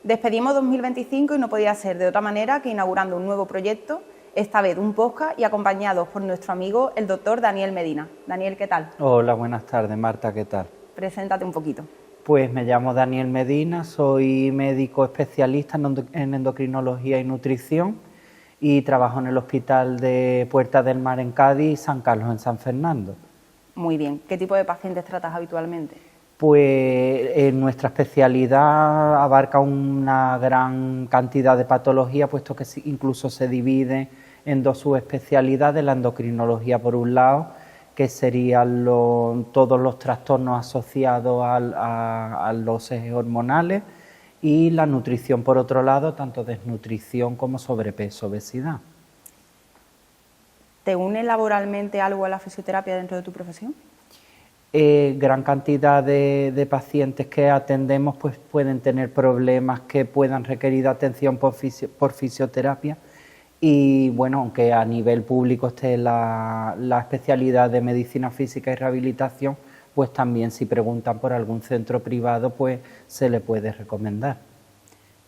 Despedimos 2025 y no podía ser de otra manera que inaugurando un nuevo proyecto, esta vez un podcast y acompañados por nuestro amigo el doctor Daniel Medina. Daniel, ¿qué tal? Hola, buenas tardes, Marta, ¿qué tal? Preséntate un poquito. Pues me llamo Daniel Medina, soy médico especialista en endocrinología y nutrición y trabajo en el Hospital de Puerta del Mar en Cádiz y San Carlos en San Fernando. Muy bien. ¿Qué tipo de pacientes tratas habitualmente? Pues nuestra especialidad abarca una gran cantidad de patologías, puesto que incluso se divide en dos subespecialidades, la endocrinología por un lado, que serían todos los trastornos asociados a los ejes hormonales, y la nutrición por otro lado, tanto desnutrición como sobrepeso, obesidad. ¿Te une laboralmente algo a la fisioterapia dentro de tu profesión? Gran cantidad de pacientes que atendemos pues pueden tener problemas que puedan requerir atención por fisioterapia, y bueno, aunque a nivel público esté la especialidad de medicina física y rehabilitación, pues también si preguntan por algún centro privado pues se le puede recomendar.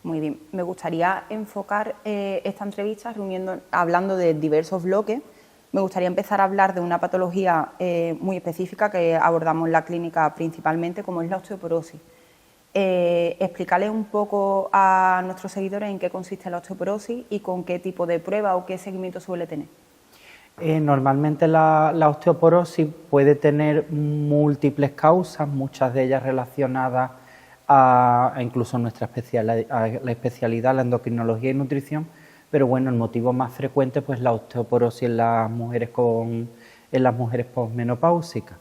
Muy bien, me gustaría enfocar esta entrevista hablando de diversos bloques. Me gustaría empezar a hablar de una patología muy específica que abordamos en la clínica principalmente, como es la osteoporosis. Explicarle un poco a nuestros seguidores en qué consiste la osteoporosis y con qué tipo de prueba o qué seguimiento suele tener. Normalmente la osteoporosis puede tener múltiples causas, muchas de ellas relacionadas a incluso la especialidad, la endocrinología y nutrición, pero bueno, el motivo más frecuente pues la osteoporosis en las mujeres posmenopáusicas.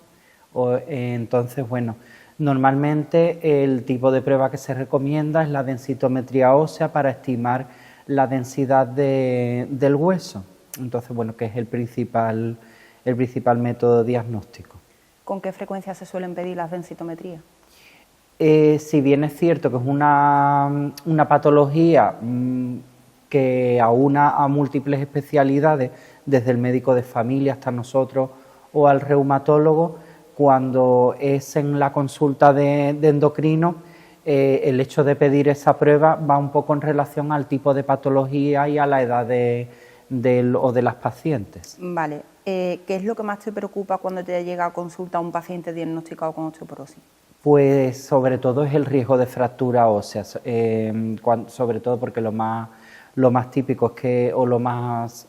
Entonces, bueno, normalmente el tipo de prueba que se recomienda es la densitometría ósea para estimar la densidad del hueso. Entonces, bueno, que es el principal método diagnóstico. ¿Con qué frecuencia se suelen pedir las densitometrías? Si bien es cierto que es una patología que aúna a múltiples especialidades, desde el médico de familia hasta nosotros o al reumatólogo, cuando es en la consulta de endocrino, el hecho de pedir esa prueba va un poco en relación al tipo de patología y a la edad de las pacientes. Vale. ¿Qué es lo que más te preocupa cuando te llega a consulta un paciente diagnosticado con osteoporosis? Pues sobre todo es el riesgo de fractura ósea, sobre todo porque lo más típico es que, o lo más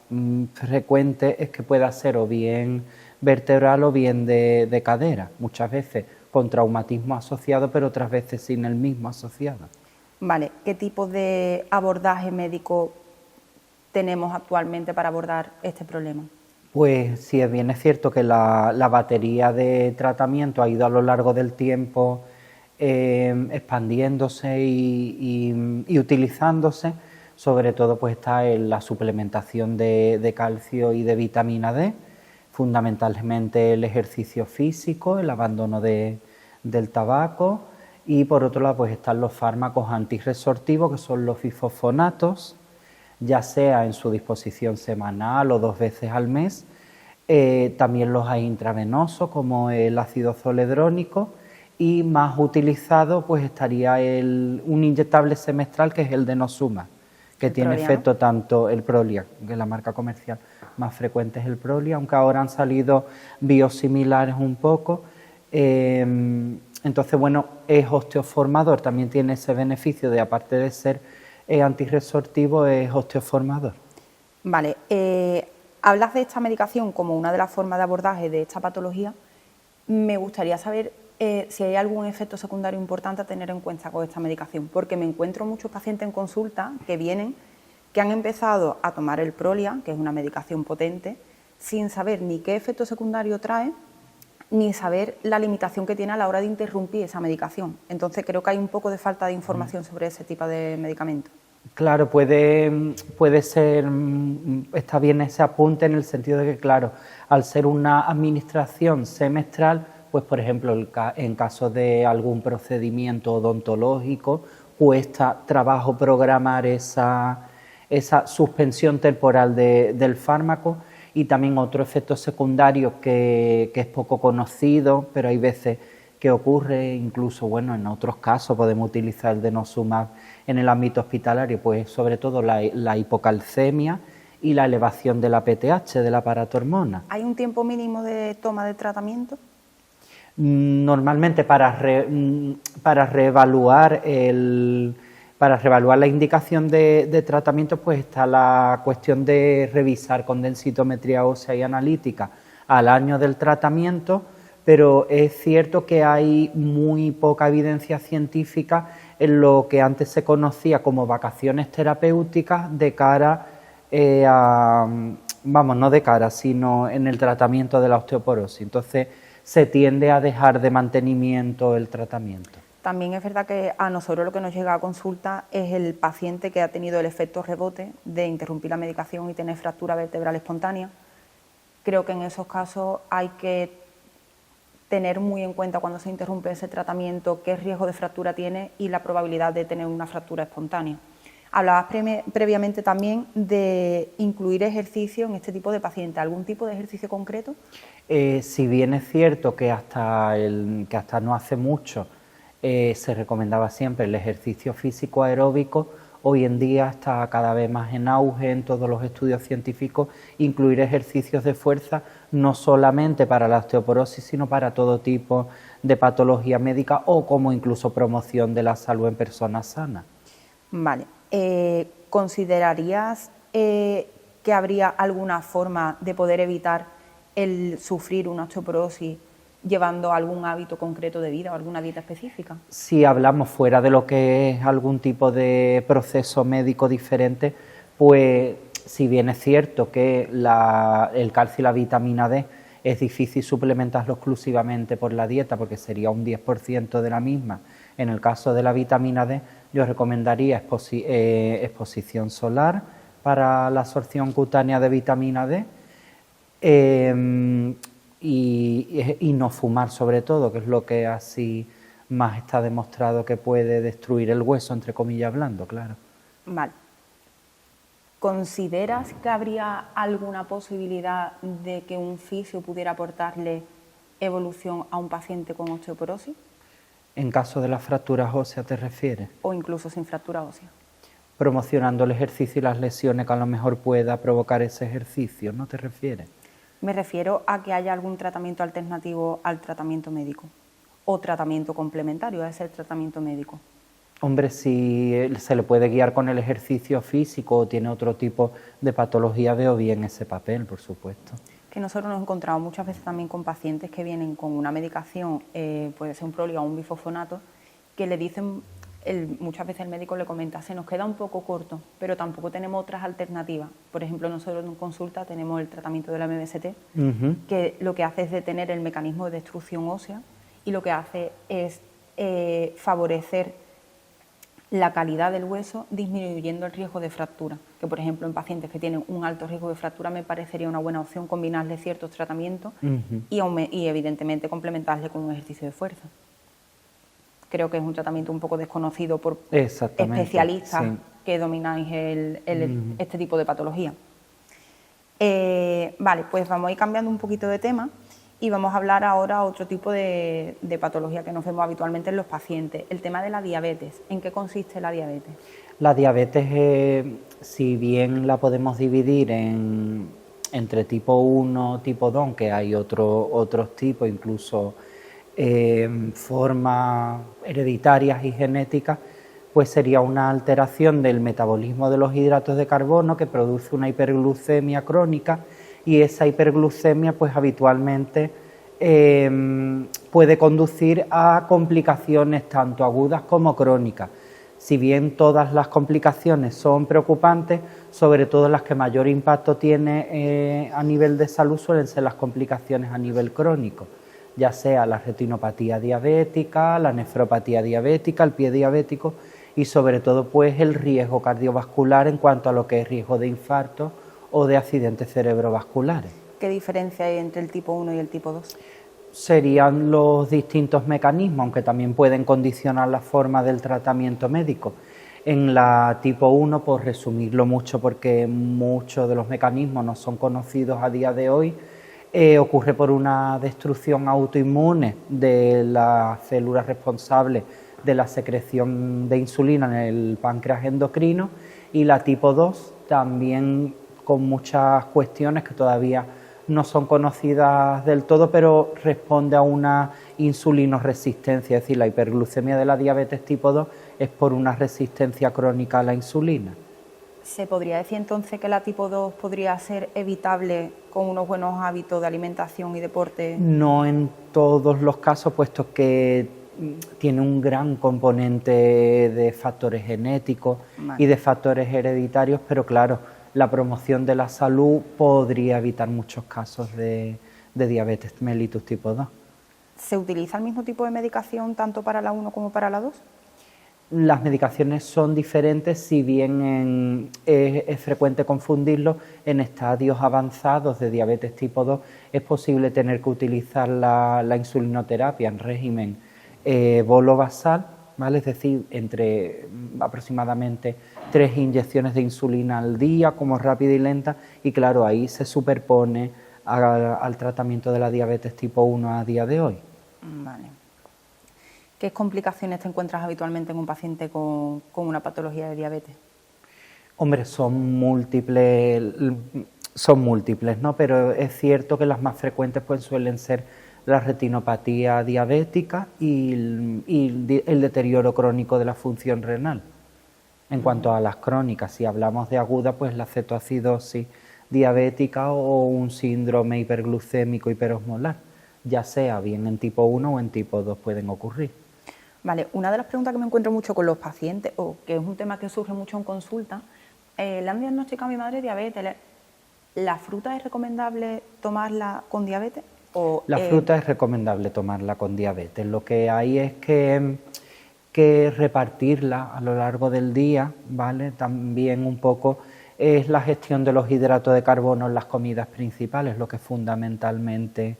frecuente es que pueda ser o bien vertebral o bien de cadera, muchas veces con traumatismo asociado, pero otras veces sin el mismo asociado. Vale, ¿qué tipo de abordaje médico tenemos actualmente para abordar este problema? Pues sí, bien es cierto que la batería de tratamiento ha ido a lo largo del tiempo expandiéndose y utilizándose. Sobre todo pues está en la suplementación de calcio y de vitamina D, fundamentalmente el ejercicio físico, el abandono del tabaco, y por otro lado pues están los fármacos antirresortivos, que son los bifosfonatos, ya sea en su disposición semanal o 2 veces al mes. También los hay intravenosos, como el ácido zoledrónico, y más utilizado pues estaría un inyectable semestral, que es el denosumab, que tiene efecto tanto el Prolia, que la marca comercial más frecuente es el Prolia, aunque ahora han salido biosimilares un poco. Entonces, bueno, es osteoformador, también tiene ese beneficio de, aparte de ser antirresortivo, es osteoformador. Vale, hablas de esta medicación como una de las formas de abordaje de esta patología. Me gustaría saber si hay algún efecto secundario importante a tener en cuenta con esta medicación, porque me encuentro muchos pacientes en consulta que han empezado a tomar el Prolia, que es una medicación potente, sin saber ni qué efecto secundario trae, ni saber la limitación que tiene a la hora de interrumpir esa medicación. Entonces creo que hay un poco de falta de información sobre ese tipo de medicamentos. Claro, puede ser, está bien ese apunte en el sentido de que, claro, al ser una administración semestral, pues por ejemplo, en caso de algún procedimiento odontológico, cuesta trabajo programar esa suspensión temporal del fármaco. Y también otro efecto secundario que es poco conocido, pero hay veces que ocurre, incluso bueno, en otros casos podemos utilizar el denosumab en el ámbito hospitalario, pues sobre todo la hipocalcemia y la elevación de la PTH, de la paratormona. ¿Hay un tiempo mínimo de toma de tratamiento? Normalmente para reevaluar la indicación de tratamiento, pues está la cuestión de revisar con densitometría ósea y analítica al año del tratamiento, pero es cierto que hay muy poca evidencia científica en lo que antes se conocía como vacaciones terapéuticas de cara no de cara, sino en el tratamiento de la osteoporosis. Entonces, se tiende a dejar de mantenimiento el tratamiento. También es verdad que a nosotros lo que nos llega a consulta es el paciente que ha tenido el efecto rebote de interrumpir la medicación y tener fractura vertebral espontánea. Creo que en esos casos hay que tener muy en cuenta cuando se interrumpe ese tratamiento qué riesgo de fractura tiene y la probabilidad de tener una fractura espontánea. Hablabas previamente también de incluir ejercicio en este tipo de pacientes. ¿Algún tipo de ejercicio concreto? Si bien es cierto que hasta no hace mucho se recomendaba siempre el ejercicio físico aeróbico, hoy en día está cada vez más en auge en todos los estudios científicos incluir ejercicios de fuerza no solamente para la osteoporosis, sino para todo tipo de patología médica o como incluso promoción de la salud en personas sanas. Vale. ¿Considerarías que habría alguna forma de poder evitar el sufrir una osteoporosis llevando algún hábito concreto de vida o alguna dieta específica? Si hablamos fuera de lo que es algún tipo de proceso médico diferente, pues si bien es cierto que el calcio y la vitamina D es difícil suplementarlo exclusivamente por la dieta porque sería un 10% de la misma, en el caso de la vitamina D yo recomendaría exposición solar para la absorción cutánea de vitamina D y no fumar sobre todo, que es lo que así más está demostrado que puede destruir el hueso, entre comillas hablando, claro. Vale. ¿Consideras que habría alguna posibilidad de que un fisio pudiera aportarle evolución a un paciente con osteoporosis? ¿En caso de las fracturas óseas te refieres? O incluso sin fractura ósea. Promocionando el ejercicio y las lesiones que a lo mejor pueda provocar ese ejercicio, ¿no te refieres? Me refiero a que haya algún tratamiento alternativo al tratamiento médico o tratamiento complementario a ese tratamiento médico. Hombre, si se le puede guiar con el ejercicio físico o tiene otro tipo de patología, veo bien ese papel, por supuesto. Que nosotros nos encontramos muchas veces también con pacientes que vienen con una medicación, puede ser un Prolia o un bifosfonato, que le dicen, muchas veces el médico le comenta, se nos queda un poco corto, pero tampoco tenemos otras alternativas. Por ejemplo, nosotros en consulta tenemos el tratamiento de la MBST, que lo que hace es detener el mecanismo de destrucción ósea y lo que hace es favorecer la calidad del hueso disminuyendo el riesgo de fractura, que por ejemplo en pacientes que tienen un alto riesgo de fractura me parecería una buena opción combinarle ciertos tratamientos y evidentemente complementarle con un ejercicio de fuerza. Creo que es un tratamiento un poco desconocido por especialistas que domináis este tipo de patología. Vale, pues vamos a ir cambiando un poquito de tema y vamos a hablar ahora otro tipo de patología que nos vemos habitualmente en los pacientes, el tema de la diabetes. ¿En qué consiste la diabetes? La diabetes, si bien la podemos dividir entre tipo 1, tipo 2, que hay otros tipos, incluso formas hereditarias y genéticas, pues sería una alteración del metabolismo de los hidratos de carbono que produce una hiperglucemia crónica y esa hiperglucemia pues habitualmente puede conducir a complicaciones tanto agudas como crónicas. Si bien todas las complicaciones son preocupantes, sobre todo las que mayor impacto tiene a nivel de salud suelen ser las complicaciones a nivel crónico, ya sea la retinopatía diabética, la nefropatía diabética, el pie diabético y sobre todo pues el riesgo cardiovascular en cuanto a lo que es riesgo de infarto o de accidentes cerebrovasculares. ¿Qué diferencia hay entre el tipo 1 y el tipo 2? Serían los distintos mecanismos, aunque también pueden condicionar la forma del tratamiento médico. En la tipo 1, por resumirlo mucho porque muchos de los mecanismos no son conocidos a día de hoy, ocurre por una destrucción autoinmune de las células responsables de la secreción de insulina en el páncreas endocrino, y la tipo 2 también con muchas cuestiones que todavía no son conocidas del todo, pero responde a una insulinoresistencia, es decir, la hiperglucemia de la diabetes tipo 2 es por una resistencia crónica a la insulina. ¿Se podría decir entonces que la tipo 2 podría ser evitable con unos buenos hábitos de alimentación y deporte? No en todos los casos, puesto que tiene un gran componente de factores genéticos y de factores hereditarios, pero claro, la promoción de la salud podría evitar muchos casos de diabetes mellitus tipo 2. ¿Se utiliza el mismo tipo de medicación tanto para la 1 como para la 2? Las medicaciones son diferentes, si bien es frecuente confundirlo. En estadios avanzados de diabetes tipo 2 es posible tener que utilizar la insulinoterapia en régimen bolo-basal, ¿vale? Es decir, entre aproximadamente 3 inyecciones de insulina al día, como rápida y lenta, y claro, ahí se superpone al tratamiento de la diabetes tipo 1 a día de hoy. Vale. ¿Qué complicaciones te encuentras habitualmente en un paciente con una patología de diabetes? Hombre, son múltiples, ¿no? Pero es cierto que las más frecuentes pues suelen ser la retinopatía diabética y el deterioro crónico de la función renal. En cuanto a las crónicas, si hablamos de aguda, pues la cetoacidosis diabética o un síndrome hiperglucémico hiperosmolar, ya sea bien en tipo 1 o en tipo 2 pueden ocurrir. Vale, una de las preguntas que me encuentro mucho con los pacientes, o que es un tema que surge mucho en consulta, le han diagnosticado a mi madre diabetes. ¿La fruta es recomendable tomarla con diabetes? La fruta es recomendable tomarla con diabetes. Lo que hay es que repartirla a lo largo del día, ¿vale? También un poco es la gestión de los hidratos de carbono en las comidas principales, lo que fundamentalmente...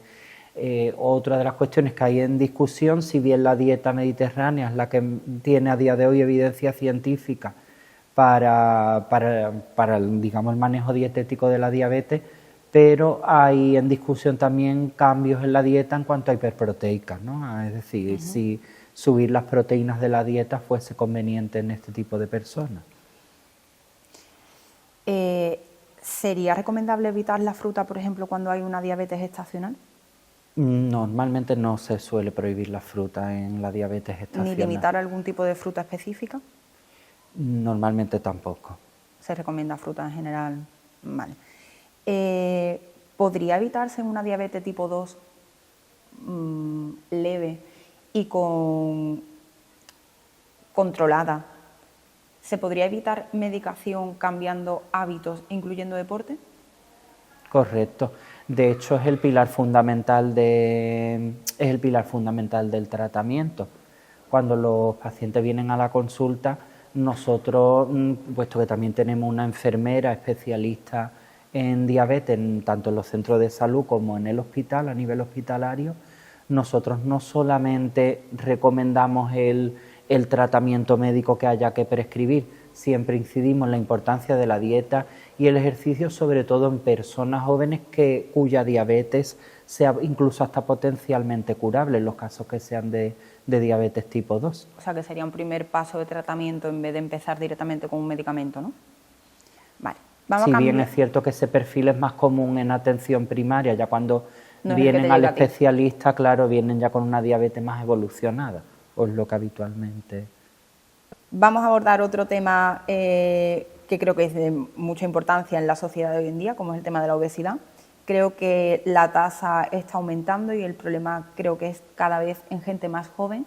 otra de las cuestiones que hay en discusión, si bien la dieta mediterránea es la que tiene a día de hoy evidencia científica para digamos, el manejo dietético de la diabetes, pero hay en discusión también cambios en la dieta en cuanto a hiperproteicas, ¿no? Es decir, si subir las proteínas de la dieta fuese conveniente en este tipo de personas. ¿Sería recomendable evitar la fruta, por ejemplo, cuando hay una diabetes gestacional? Normalmente no se suele prohibir la fruta en la diabetes gestacional. ¿Ni limitar algún tipo de fruta específica? Normalmente tampoco. Se recomienda fruta en general. Vale. ¿Podría evitarse una diabetes tipo 2 leve y controlada? ¿Se podría evitar medicación cambiando hábitos, incluyendo deporte? Correcto. De hecho, es el pilar fundamental del tratamiento. Cuando los pacientes vienen a la consulta, nosotros, puesto que también tenemos una enfermera especialista en diabetes, tanto en los centros de salud como en el hospital, a nivel hospitalario, nosotros no solamente recomendamos el tratamiento médico que haya que prescribir, siempre incidimos en la importancia de la dieta y el ejercicio, sobre todo en personas jóvenes cuya diabetes sea incluso hasta potencialmente curable, en los casos que sean de diabetes tipo 2. O sea, que sería un primer paso de tratamiento en vez de empezar directamente con un medicamento, ¿no? Vale. Si bien es cierto que ese perfil es más común en atención primaria, ya cuando no vienen al especialista, claro, vienen ya con una diabetes más evolucionada, o es lo que habitualmente... Vamos a abordar otro tema que creo que es de mucha importancia en la sociedad de hoy en día, como es el tema de la obesidad. Creo que la tasa está aumentando y el problema creo que es cada vez en gente más joven.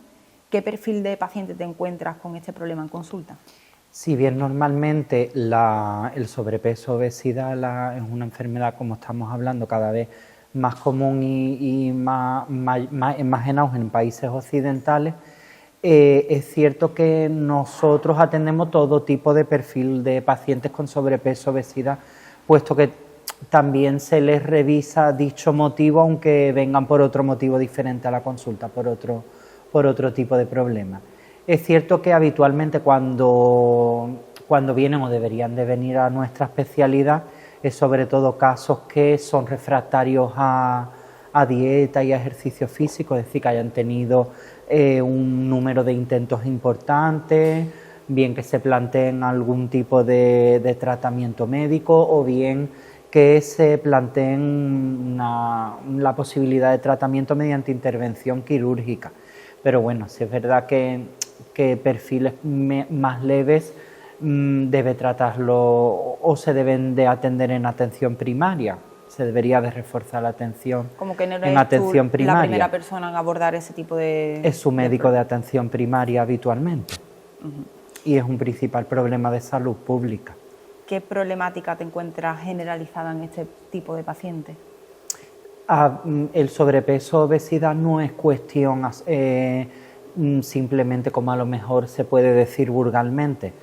¿Qué perfil de paciente te encuentras con este problema en consulta? Si bien normalmente el sobrepeso, obesidad es una enfermedad, como estamos hablando, cada vez más común y más en auge en países occidentales, es cierto que nosotros atendemos todo tipo de perfil de pacientes con sobrepeso, obesidad, puesto que también se les revisa dicho motivo, aunque vengan por otro motivo diferente a la consulta, por otro tipo de problema. Es cierto que habitualmente cuando vienen o deberían de venir a nuestra especialidad, es sobre todo casos que son refractarios a dieta y a ejercicio físico, es decir, que hayan tenido un número de intentos importantes, bien que se planteen algún tipo de tratamiento médico o bien que se planteen la posibilidad de tratamiento mediante intervención quirúrgica. Pero bueno, si es verdad que perfiles más leves debe tratarlo o se deben de atender en atención primaria. Se debería de reforzar la atención como que no en atención primaria. La primera persona en abordar ese tipo de... Es su médico de atención primaria habitualmente. Y es un principal problema de salud pública. ¿Qué problemática te encuentras generalizada en este tipo de pacientes? El sobrepeso, obesidad no es cuestión simplemente, como a lo mejor se puede decir vulgarmente,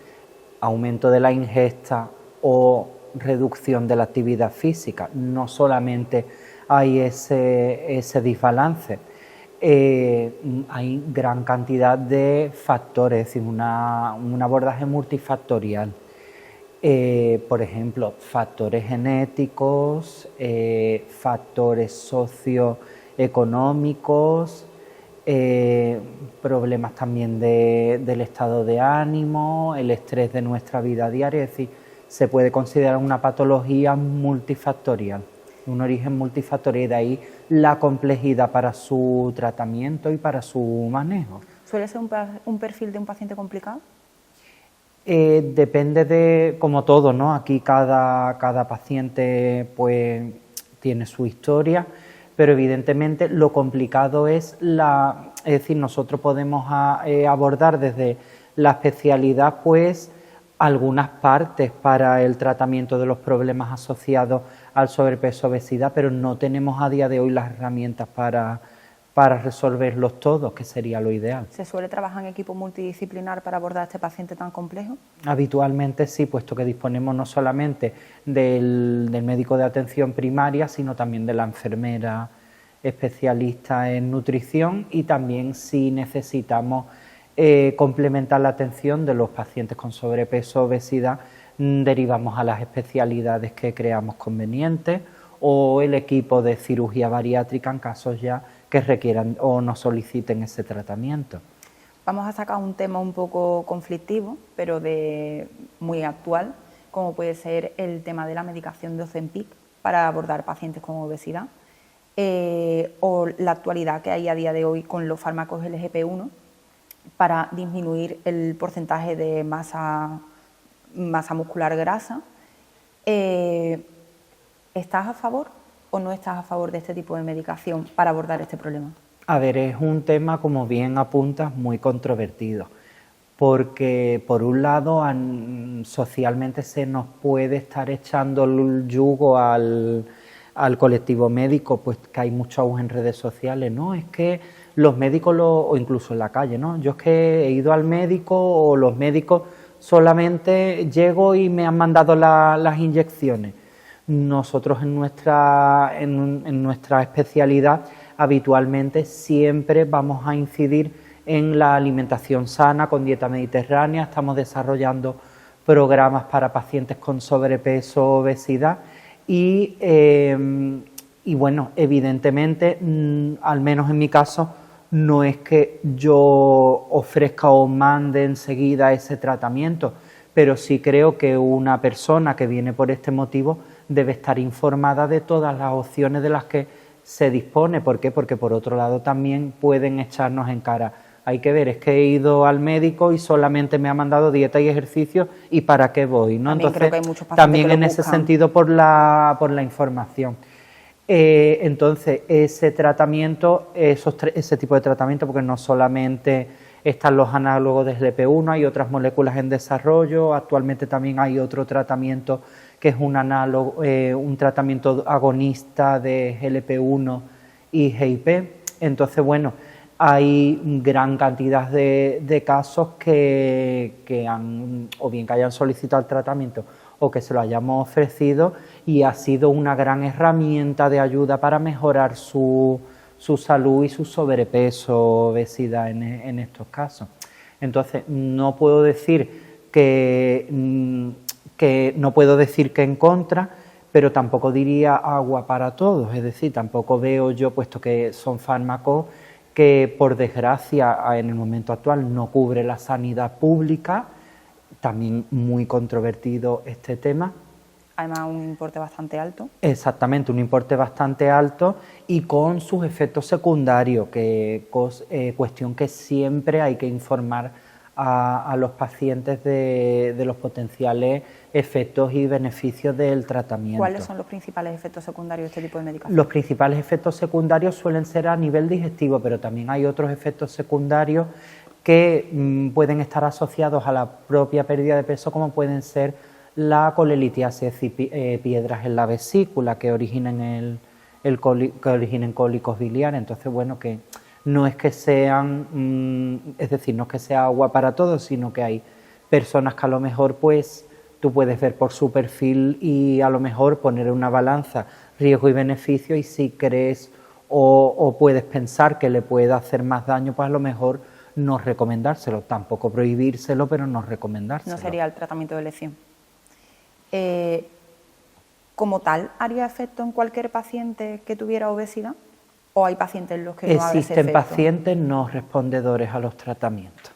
aumento de la ingesta o reducción de la actividad física. No solamente hay ese desbalance, hay gran cantidad de factores, es decir, un abordaje multifactorial. Por ejemplo, factores genéticos, factores socioeconómicos, problemas también del estado de ánimo, el estrés de nuestra vida diaria, es decir, se puede considerar una patología multifactorial, un origen multifactorial, y de ahí la complejidad para su tratamiento y para su manejo. ¿Suele ser un perfil de un paciente complicado? Depende de, como todo, ¿no? Aquí cada paciente pues tiene su historia, pero evidentemente lo complicado es decir, nosotros podemos abordar desde la especialidad pues algunas partes para el tratamiento de los problemas asociados al sobrepeso, obesidad, pero no tenemos a día de hoy las herramientas para resolverlos todos, que sería lo ideal. ¿Se suele trabajar en equipo multidisciplinar para abordar a este paciente tan complejo? Habitualmente sí, puesto que disponemos no solamente del médico de atención primaria, sino también de la enfermera especialista en nutrición, y también si necesitamos complementar la atención de los pacientes con sobrepeso, obesidad, derivamos a las especialidades que creamos convenientes o el equipo de cirugía bariátrica en casos ya que requieran o nos soliciten ese tratamiento. Vamos a sacar un tema un poco conflictivo, pero muy actual, como puede ser el tema de la medicación de Ozempic para abordar pacientes con obesidad, o la actualidad que hay a día de hoy con los fármacos LGP1 para disminuir el porcentaje de masa muscular grasa. ¿Estás a favor o no estás a favor de este tipo de medicación para abordar este problema? A ver, es un tema, como bien apuntas, muy controvertido, porque por un lado socialmente se nos puede estar echando el yugo al colectivo médico, pues que hay mucho auge en redes sociales, ¿no? Es que los médicos, o incluso en la calle, ¿no? Yo es que he ido al médico, o los médicos solamente llego y me han mandado las inyecciones. Nosotros en nuestra especialidad habitualmente siempre vamos a incidir en la alimentación sana con dieta mediterránea. Estamos desarrollando programas para pacientes con sobrepeso, obesidad y bueno, evidentemente, al menos en mi caso, no es que yo ofrezca o mande enseguida ese tratamiento, pero sí creo que una persona que viene por este motivo debe estar informada de todas las opciones de las que se dispone. ¿Por qué? Porque por otro lado también pueden echarnos en cara. Hay que ver, es que he ido al médico y solamente me ha mandado dieta y ejercicio, ¿y para qué voy? ¿No? También Entonces, creo que hay muchos pacientes también que lo en ese buscan. sentido por la información. Entonces, ese tratamiento, ese tipo de tratamiento, porque no solamente están los análogos de GLP-1, hay otras moléculas en desarrollo, actualmente también hay otro tratamiento que es un análogo, un tratamiento agonista de GLP-1 y GIP. Entonces, bueno, hay gran cantidad de casos que han, o bien que hayan solicitado el tratamiento o que se lo hayamos ofrecido, y ha sido una gran herramienta de ayuda para mejorar su salud y su sobrepeso, obesidad en estos casos. Entonces, no puedo decir que en contra, pero tampoco diría agua para todos, es decir, tampoco veo yo, puesto que son fármacos que por desgracia en el momento actual no cubre la sanidad pública, también muy controvertido este tema. Además, un importe bastante alto. Exactamente, un importe bastante alto y con sus efectos secundarios, cuestión que siempre hay que informar a los pacientes de los potenciales efectos y beneficios del tratamiento. ¿Cuáles son los principales efectos secundarios de este tipo de medicación? Los principales efectos secundarios suelen ser a nivel digestivo, pero también hay otros efectos secundarios que pueden estar asociados a la propia pérdida de peso, como pueden ser la colelitiasis, es decir, piedras en la vesícula que originen que originen cólicos biliares. Entonces, bueno, que no es que sean, es decir, no es que sea agua para todos, sino que hay personas que a lo mejor, pues, tú puedes ver por su perfil y a lo mejor poner en una balanza riesgo y beneficio, y si crees o puedes pensar que le puede hacer más daño, pues a lo mejor no recomendárselo, tampoco prohibírselo, pero no recomendárselo. No sería el tratamiento de elección. ¿Como tal haría efecto en cualquier paciente que tuviera obesidad? ¿O hay pacientes en los que no haga ese Existen efecto? pacientes no respondedores a los tratamientos.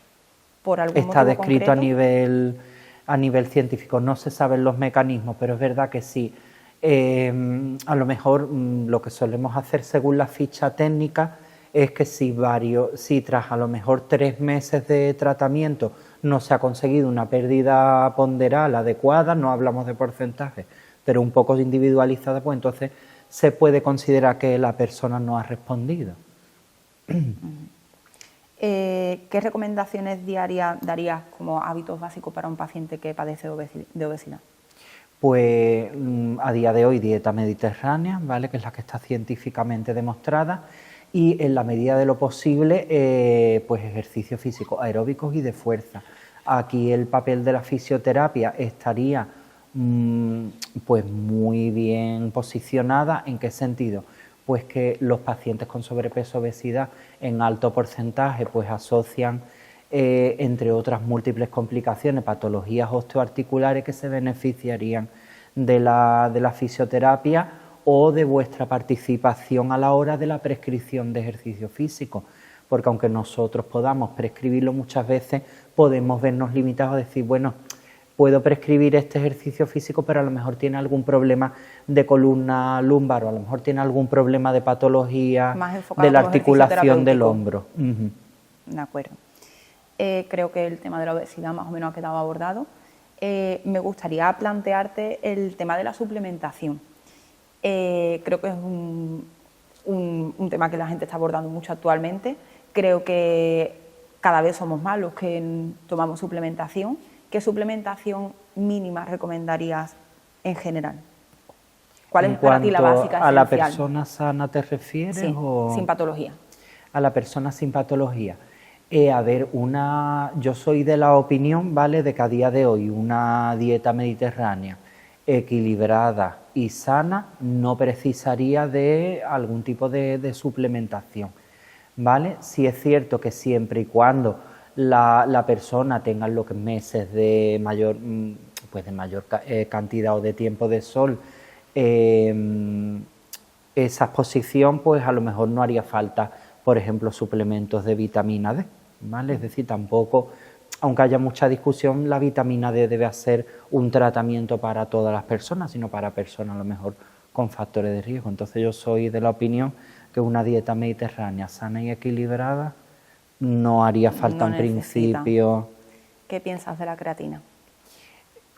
¿Por algún Está motivo descrito concreto? a nivel científico, no se saben los mecanismos, pero es verdad que sí. A lo mejor lo que solemos hacer según la ficha técnica es que si tras a lo mejor 3 meses de tratamiento no se ha conseguido una pérdida ponderal adecuada, no hablamos de porcentaje, pero un poco individualizada, pues entonces se puede considerar que la persona no ha respondido. ¿Qué recomendaciones diarias darías como hábitos básicos para un paciente que padece de obesidad? Pues a día de hoy dieta mediterránea, ¿vale?, que es la que está científicamente demostrada, y en la medida de lo posible pues ejercicios físicos aeróbicos y de fuerza. Aquí el papel de la fisioterapia estaría pues muy bien posicionada. ¿En qué sentido? Pues que los pacientes con sobrepeso, obesidad en alto porcentaje pues asocian entre otras múltiples complicaciones, patologías osteoarticulares que se beneficiarían de la fisioterapia o de vuestra participación a la hora de la prescripción de ejercicio físico, porque aunque nosotros podamos prescribirlo, muchas veces podemos vernos limitados a decir, bueno, puedo prescribir este ejercicio físico, pero a lo mejor tiene algún problema de columna lumbar o a lo mejor tiene algún problema de patología de la articulación del hombro. De acuerdo. Creo que el tema de la obesidad más o menos ha quedado abordado. Me gustaría plantearte el tema de la suplementación. Creo que es un tema que la gente está abordando mucho actualmente. Creo que cada vez somos más los que tomamos suplementación. ¿Qué suplementación mínima recomendarías en general? ¿Cuál es para ti la básica esencial? ¿A la persona sana te refieres? Sí, sin patología. A la persona sin patología. Yo soy de la opinión, ¿vale?, de que a día de hoy una dieta mediterránea equilibrada y sana no precisaría de algún tipo de suplementación, ¿vale? Sí es cierto que siempre y cuando la persona tenga los meses de mayor cantidad o de tiempo de sol, esa exposición, pues a lo mejor no haría falta, por ejemplo, suplementos de vitamina D, ¿vale? Es decir, tampoco, aunque haya mucha discusión, la vitamina D debe ser un tratamiento para todas las personas, sino para personas a lo mejor con factores de riesgo. Entonces yo soy de la opinión que una dieta mediterránea sana y equilibrada no haría falta en principio. ¿Qué piensas de la creatina?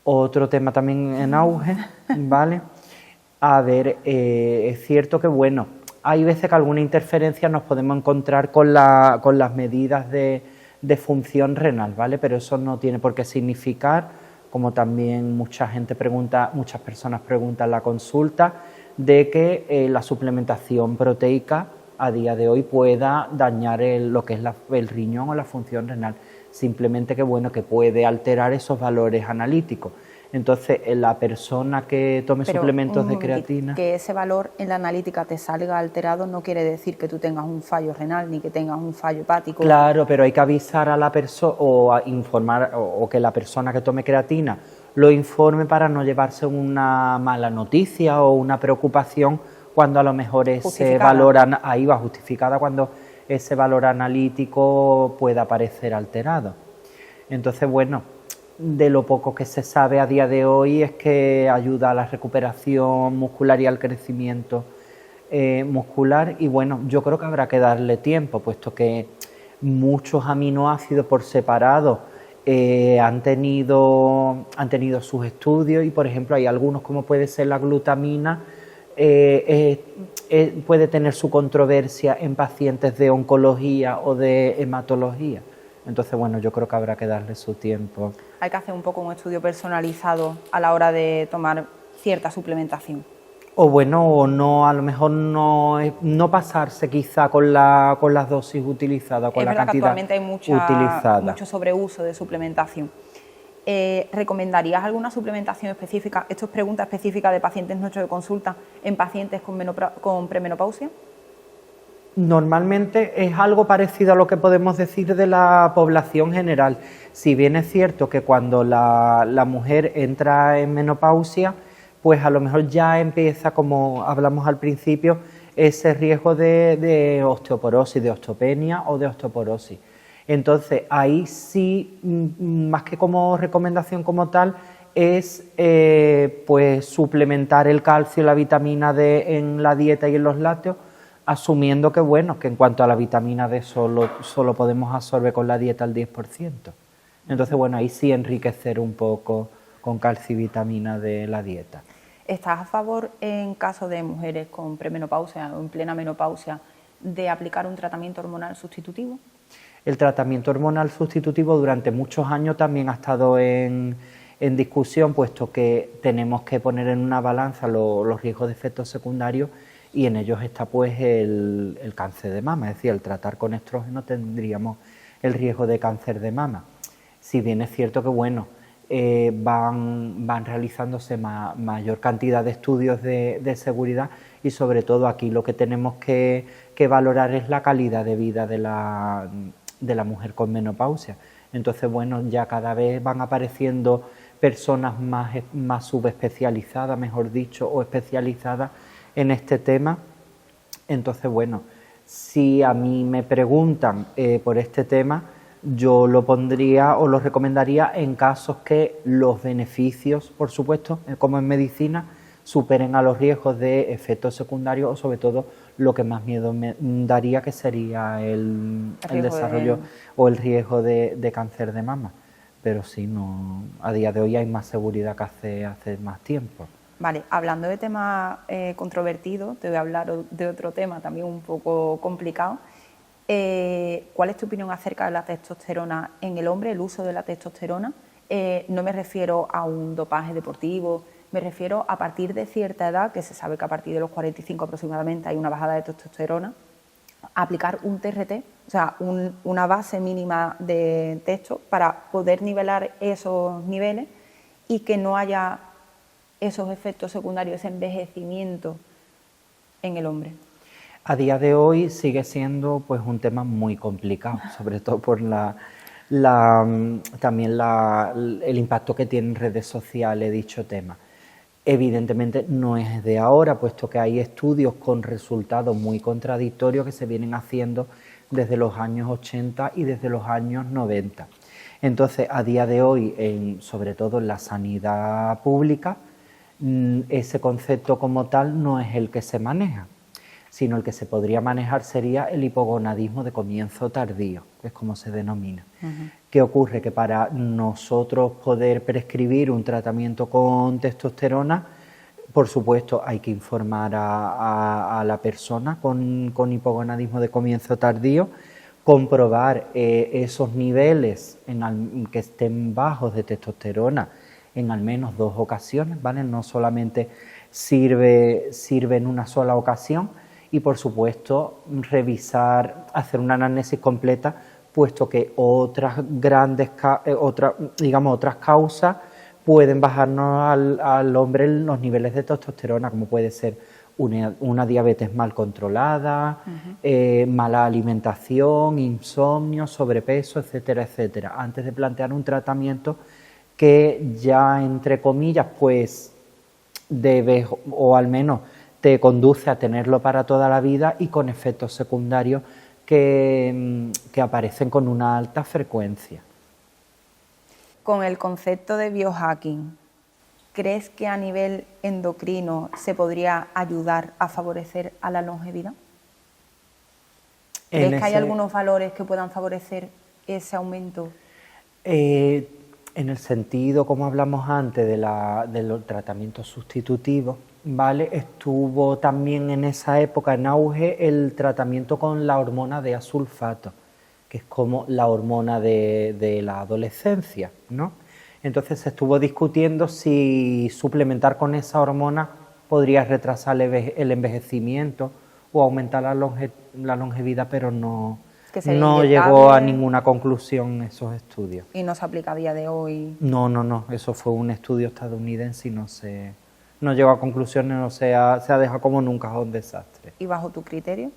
Otro tema también en auge, ¿vale? Es cierto que, bueno, hay veces que alguna interferencia nos podemos encontrar con las medidas de función renal, ¿vale? Pero eso no tiene por qué significar, como también muchas personas preguntan en la consulta, de que la suplementación proteica a día de hoy pueda dañar lo que es el riñón o la función renal. Simplemente que, bueno, que puede alterar esos valores analíticos. Entonces, la persona que tome suplementos de creatina... Que ese valor en la analítica te salga alterado no quiere decir que tú tengas un fallo renal ni que tengas un fallo hepático. Claro, pero hay que avisar a la persona o a informar o que la persona que tome creatina lo informe para no llevarse una mala noticia o una preocupación cuando a lo mejor ese valor, ahí va justificada, cuando ese valor analítico pueda aparecer alterado. Entonces, bueno, de lo poco que se sabe a día de hoy es que ayuda a la recuperación muscular y al crecimiento muscular, y bueno, yo creo que habrá que darle tiempo, puesto que muchos aminoácidos por separado han tenido sus estudios, y por ejemplo hay algunos, como puede ser la glutamina, puede tener su controversia en pacientes de oncología o de hematología. Entonces, bueno, yo creo que habrá que darle su tiempo. Hay que hacer un poco un estudio personalizado a la hora de tomar cierta suplementación. O bueno, o no, a lo mejor no pasarse quizá con las dosis utilizadas, con la cantidad actualmente hay mucho sobreuso de suplementación. ¿Recomendarías alguna suplementación específica? Esto es pregunta específica de pacientes nuestros de consulta, en pacientes con premenopausia. Normalmente es algo parecido a lo que podemos decir de la población general. Si bien es cierto que cuando la mujer entra en menopausia, pues a lo mejor ya empieza, como hablamos al principio, ese riesgo de osteoporosis, de osteopenia o de osteoporosis. Entonces, ahí sí, más que como recomendación como tal, es pues suplementar el calcio y la vitamina D en la dieta y en los lácteos, asumiendo que, bueno, que en cuanto a la vitamina D solo podemos absorber con la dieta el 10%. Entonces, bueno, ahí sí enriquecer un poco con calcio y vitamina de la dieta. ¿Estás a favor, en caso de mujeres con premenopausia o en plena menopausia, de aplicar un tratamiento hormonal sustitutivo? El tratamiento hormonal sustitutivo durante muchos años también ha estado en discusión, puesto que tenemos que poner en una balanza los riesgos de efectos secundarios, y en ellos está pues el cáncer de mama, es decir, el tratar con estrógeno tendríamos el riesgo de cáncer de mama. Si bien es cierto que, bueno, van realizándose mayor cantidad de estudios de seguridad, y sobre todo aquí lo que tenemos que valorar es la calidad de vida de la mujer con menopausia. Entonces, bueno, ya cada vez van apareciendo personas más subespecializadas, mejor dicho, o especializadas en este tema. Entonces, bueno, si a mí me preguntan por este tema, yo lo pondría o lo recomendaría en casos que los beneficios, por supuesto, como en medicina, superen a los riesgos de efectos secundarios, o sobre todo lo que más miedo me daría, que sería el desarrollo o el riesgo de cáncer de mama. Pero sí, no, a día de hoy hay más seguridad que hace más tiempo. Vale, hablando de temas controvertidos, te voy a hablar de otro tema también un poco complicado. ¿Cuál es tu opinión acerca de la testosterona en el hombre, el uso de la testosterona? No me refiero a un dopaje deportivo, me refiero a partir de cierta edad, que se sabe que a partir de los 45 aproximadamente hay una bajada de testosterona, aplicar un TRT, o sea, una base mínima de testo para poder nivelar esos niveles y que no haya esos efectos secundarios, ese envejecimiento en el hombre. A día de hoy sigue siendo pues un tema muy complicado, sobre todo por también el impacto que tiene en redes sociales dicho tema. Evidentemente no es de ahora, puesto que hay estudios con resultados muy contradictorios que se vienen haciendo desde los años 80 y desde los años 90. Entonces, a día de hoy, sobre todo en la sanidad pública, ese concepto como tal no es el que se maneja, sino el que se podría manejar sería el hipogonadismo de comienzo tardío, que es como se denomina. ¿Qué ocurre? Que para nosotros poder prescribir un tratamiento con testosterona, por supuesto hay que informar a la persona con hipogonadismo de comienzo tardío, comprobar esos niveles que estén bajos de testosterona en al menos 2 ocasiones, ¿vale? No solamente sirve en una sola ocasión. Y, por supuesto, revisar, hacer una anamnesis completa, puesto que otras causas pueden bajarnos al hombre los niveles de testosterona, como puede ser una diabetes mal controlada, mala alimentación, insomnio, sobrepeso, etcétera, etcétera. Antes de plantear un tratamiento que ya, entre comillas, pues debes, o al menos te conduce a tenerlo para toda la vida, y con efectos secundarios que aparecen con una alta frecuencia. Con el concepto de biohacking, ¿crees que a nivel endocrino se podría ayudar a favorecer a la longevidad? ¿Crees que hay algunos valores que puedan favorecer ese aumento? En el sentido, como hablamos antes, de los tratamientos sustitutivos, ¿vale? Estuvo también en esa época en auge el tratamiento con la hormona de A-sulfato, que es como la hormona de la adolescencia, ¿no? Entonces se estuvo discutiendo si suplementar con esa hormona podría retrasar el envejecimiento o aumentar la longevidad, pero no llegó a ninguna conclusión esos estudios. ¿Y no se aplica a día de hoy? No, eso fue un estudio estadounidense y no llegó a conclusiones, se ha dejado como en un cajón desastre. ¿Y bajo tu criterio?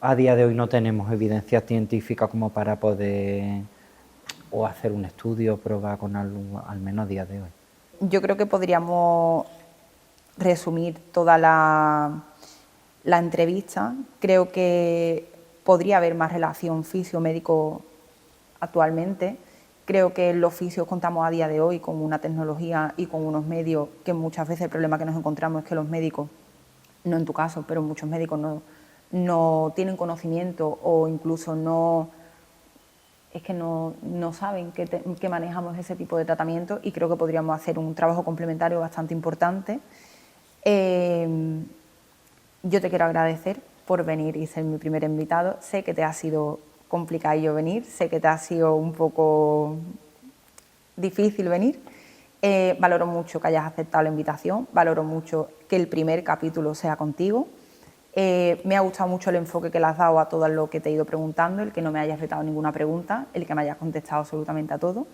A día de hoy no tenemos evidencia científica como para poder o hacer un estudio o probar con algo, al menos a día de hoy. Yo creo que podríamos resumir toda la entrevista. Creo que podría haber más relación fisio-médico actualmente. Creo que los fisios contamos a día de hoy con una tecnología y con unos medios que muchas veces el problema que nos encontramos es que los médicos, no en tu caso, pero muchos médicos no tienen conocimiento o incluso no saben que manejamos ese tipo de tratamiento, y creo que podríamos hacer un trabajo complementario bastante importante. Yo te quiero agradecer por venir y ser mi primer invitado. Sé que te ha sido complicadillo venir, sé que te ha sido un poco difícil venir. Valoro mucho que hayas aceptado la invitación, valoro mucho que el primer capítulo sea contigo. Me ha gustado mucho el enfoque que le has dado a todo lo que te he ido preguntando, el que no me hayas vetado ninguna pregunta, el que me hayas contestado absolutamente a todo,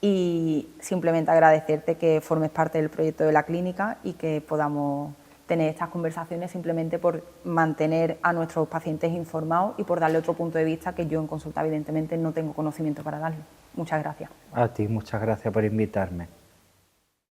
y simplemente agradecerte que formes parte del proyecto de la clínica y que podamos tener estas conversaciones simplemente por mantener a nuestros pacientes informados y por darle otro punto de vista que yo en consulta evidentemente no tengo conocimiento para darle. Muchas gracias. A ti, muchas gracias por invitarme.